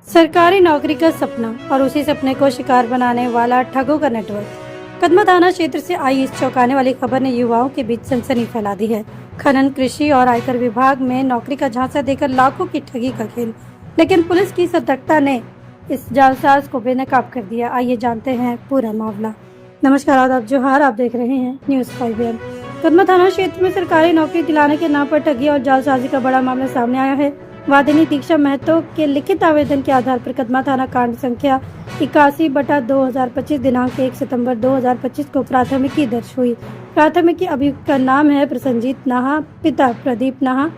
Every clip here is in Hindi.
सरकारी नौकरी का सपना और उसी सपने को शिकार बनाने वाला ठगों का नेटवर्क। कदमा थाना क्षेत्र से आई इस चौंकाने वाली खबर ने युवाओं के बीच सनसनी फैला दी है। खनन, कृषि और आयकर विभाग में नौकरी का झांसा देकर लाखों की ठगी का खेल, लेकिन पुलिस की सतर्कता ने इस जालसाज को बेनकाब कर दिया। आइए जानते हैं पूरा मामला। नमस्कार, आदाब, जोहार। आप देख रहे हैं न्यूज़ 5 कदमा थाना क्षेत्र में सरकारी नौकरी दिलाने के नाम पर ठगी और जालसाजी का बड़ा मामला सामने आया है। वादिनी दीक्षा महतो के लिखित आवेदन के आधार पर कदमा थाना कांड संख्या 81/2025 दिनांक 1 सितंबर 2025 को प्राथमिकी दर्ज हुई। प्राथमिकी अभियुक्त का नाम है प्रसन्नजीत नाहा, पिता प्रदीप नाहा।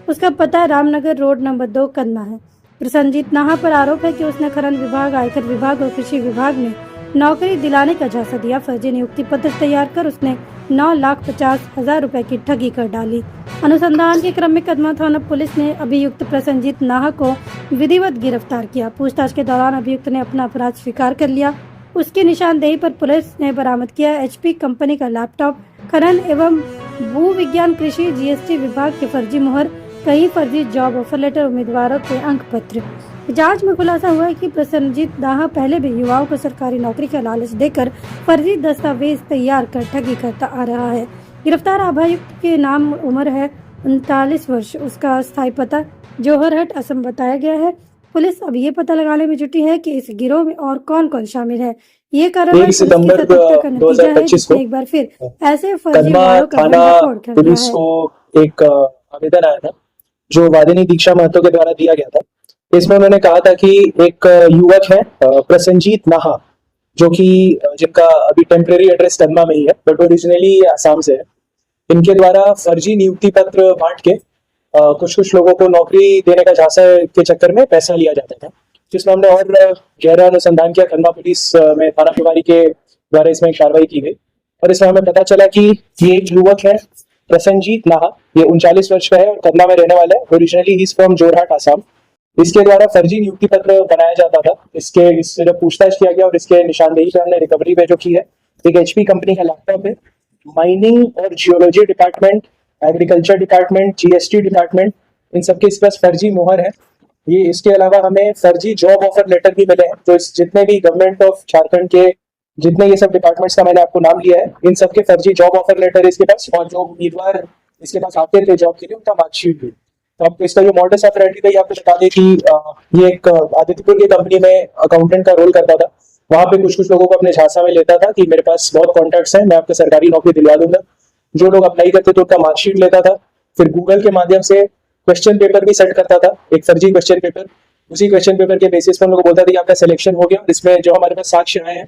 उसका पता रामनगर रोड नंबर 2 कदमा है। प्रसन्नजीत नाहा पर आरोप है कि उसने खनन विभाग, आयकर विभाग और कृषि विभाग में नौकरी दिलाने का झांसा दिया। फर्जी नियुक्ति पत्र तैयार कर उसने 9,50,000 रुपए की ठगी कर डाली। अनुसंधान के क्रम में कदमा थाना पुलिस ने अभियुक्त प्रसन्नजीत नाहा को विधिवत गिरफ्तार किया। पूछताछ के दौरान अभियुक्त ने अपना अपराध स्वीकार कर लिया। उसकी निशानदेही पर पुलिस ने बरामद किया HP कंपनी का लैपटॉप, खनन एवं भू विज्ञान, कृषि, GST विभाग के फर्जी मुहर, कई फर्जी जॉब ऑफर लेटर, उम्मीदवारों के अंक पत्र। जांच में खुलासा हुआ है कि प्रसन्नजीत नाहा पहले भी युवाओं को सरकारी नौकरी का लालच देकर फर्जी दस्तावेज तैयार कर ठगी करता आ रहा है। गिरफ्तार अभियुक्त के नाम उम्र है 39 वर्ष। उसका स्थायी पता जोहरहट, असम बताया गया है। पुलिस अब ये पता लगाने में जुटी है कि इस गिरोह में और कौन कौन शामिल है। ये कार्रवाई 1 सितंबर 2025 को एक बार फिर ऐसे फर्जी कदमा थाना पुलिस को एक आवेदन आया था जो वादिनी दीक्षा महतो के द्वारा दिया गया था। इसमें उन्होंने कहा था कि एक युवक है प्रसन्नजीत नाहा, जो कि जिनका अभी टेम्परेरी एड्रेस कदमा में ही है बट ओरिजिनली आसाम से है। इनके द्वारा फर्जी नियुक्ति पत्र बांट के कुछ लोगों को नौकरी देने का झांसा के चक्कर में पैसा लिया जाता था, जिसमें हमने और गहरा अनुसंधान किया। कदमा पुलिस में थाना प्रभारी के द्वारा इसमें कार्रवाई की गई और इसमें हमें पता चला कि ये एक युवक है प्रसन्नजीत नाहा। ये 39 वर्ष का है और कदमा में रहने वाला है। Originally he is from Jorhat, Assam. इसके द्वारा फर्जी नियुक्ति पत्र बनाया जाता था। इससे जब पूछताछ किया गया और इसके निशानदेही पे हमने रिकवरी में जो की है, एक HP कंपनी का लैपटॉप है। माइनिंग और geology department, agriculture department, GST department, इन सबके इस पास फर्जी मोहर है। ये इसके अलावा हमें फर्जी जॉब ऑफर लेटर भी मिले हैं। तो जितने भी गवर्नमेंट ऑफ झारखंड के जितने ये सब डिपार्टमेंट्स का मैंने आपको नाम लिया है, इन सबके फर्जी जॉब ऑफर लेटर इसके पास, और जो उम्मीदवार इसके पास आते थे जॉब के लिए, उनका मार्कशीट भी। तो आपको इसका जो मॉडस ऑपरेंडी था, ये आपको बता दें कि ये एक आदित्यपुर की कंपनी में अकाउंटेंट का रोल करता था। वहां पे कुछ लोगों को अपने झांसा में लेता था कि मेरे पास बहुत कॉन्टैक्ट्स हैं, मैं आपको सरकारी नौकरी दिलवा दूंगा। जो लोग अप्लाई करते थे उनका मार्कशीट लेता था। फिर गूगल के माध्यम से क्वेश्चन पेपर भी सेट करता था, एक फर्जी क्वेश्चन पेपर। उसी क्वेश्चन पेपर के बेसिस पर हम लोग को बोलता था कि आपका सिलेक्शन हो गया। इसमें जो हमारे पास साक्ष्य आए हैं,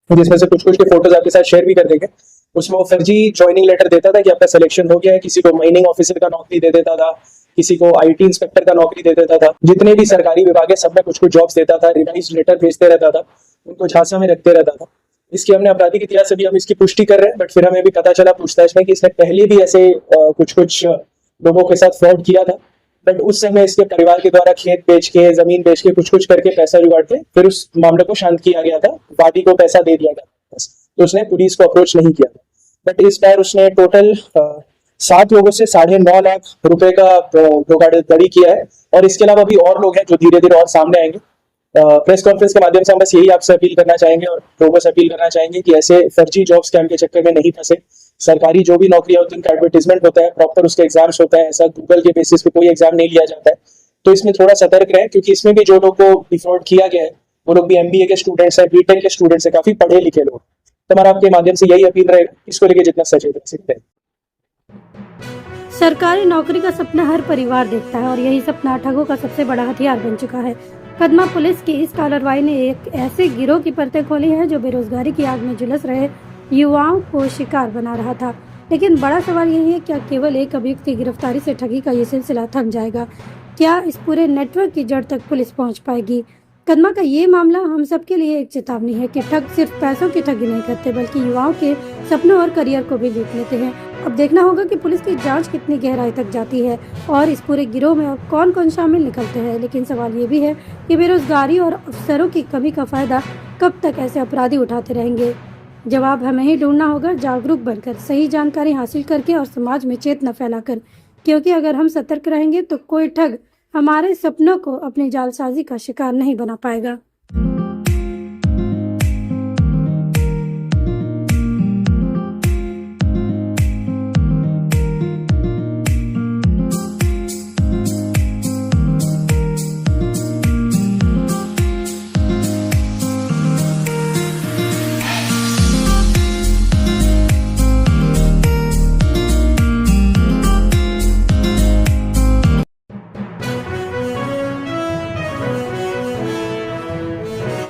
जिसमें से कुछ के फोटोज आपके साथ शेयर भी कर देंगे। उसमें वो फर्जी ज्वाइनिंग लेटर देता था कि आपका सिलेक्शन हो गया है। किसी को माइनिंग ऑफिसर का नौकरी दे देता था, किसी को IT इंस्पेक्टर का नौकरी दे देता था। जितने भी सरकारी विभाग है सब में कुछ जॉब्स देता था, रिवाइज लेटर भेजते रहता था, उनको झांसा में रखते रहता था। इसकी हमने आपराधिक इतिहास से भी हम इसकी पुष्टि कर रहे हैं, बट फिर हमें भी पता चला पूछताछ में कि इसने पहले भी ऐसे कुछ लोगों के साथ फ्रॉड किया था। बट उस समय इसके परिवार के द्वारा खेत बेच के, जमीन बेच के, कुछ करके पैसा जुगाड़ के फिर उस मामले को शांत किया गया था। वादी को पैसा दे दिया गया था, तो उसने पुलिस को अप्रोच नहीं किया था। बट इस बार उसने टोटल 7 लोगों से 9.5 लाख रुपए का धोखाधड़ी किया है। और इसके अलावा भी और लोग हैं जो धीरे धीरे और सामने आएंगे। प्रेस कॉन्फ्रेंस के माध्यम से हम बस यही आपसे अपील करना चाहेंगे और लोगों से अपील करना चाहेंगे कि ऐसे फर्जी जॉब स्कैम के चक्कर में नहीं फंसे। सरकारी जो भी नौकरियां होती है उनका एडवर्टीजमेंट होता है, प्रॉपर उसके एग्जाम्स होता है। ऐसा गूगल के बेसिस पे कोई एग्जाम नहीं लिया जाता है। तो इसमें थोड़ा सतर्क रहें, क्योंकि इसमें भी जो लोग को डिफ्रॉड किया गया है वो लोग भी MBA के स्टूडेंट्स हैं, BTech के स्टूडेंट्स हैं, काफी पढ़े लिखे लोग। तो हमारा आपके माध्यम से यही अपील रहेगा, इसको लेकर जितना सचेत रह सकते हैं। सरकारी नौकरी का सपना हर परिवार देखता है और यही सपना ठगों का सबसे बड़ा हथियार बन चुका है। कदमा पुलिस की इस कार्रवाई ने एक ऐसे गिरोह की परतें खोली हैं जो बेरोजगारी की आग में झुलस रहे युवाओं को शिकार बना रहा था। लेकिन बड़ा सवाल यही है, क्या केवल एक अभियुक्त की गिरफ्तारी से ठगी का ये सिलसिला थम जाएगा? क्या इस पूरे नेटवर्क की जड़ तक पुलिस पहुंच पाएगी? कदमा का ये मामला हम सबके लिए एक चेतावनी है कि ठग सिर्फ पैसों की ठगी नहीं करते, बल्कि युवाओं के सपनों और करियर को भी लूट लेते हैं। अब देखना होगा कि पुलिस की जांच कितनी गहराई तक जाती है और इस पूरे गिरोह में अब कौन कौन शामिल निकलते हैं। लेकिन सवाल ये भी है कि बेरोजगारी और अवसरों की कमी का फायदा कब तक ऐसे अपराधी उठाते रहेंगे? जवाब हमें ही ढूंढना होगा, जागरूक बनकर, सही जानकारी हासिल करके और समाज में चेतना फैलाकर। क्योंकि अगर हम सतर्क रहेंगे तो कोई ठग हमारे सपनों को अपनी जालसाजी का शिकार नहीं बना पाएगा।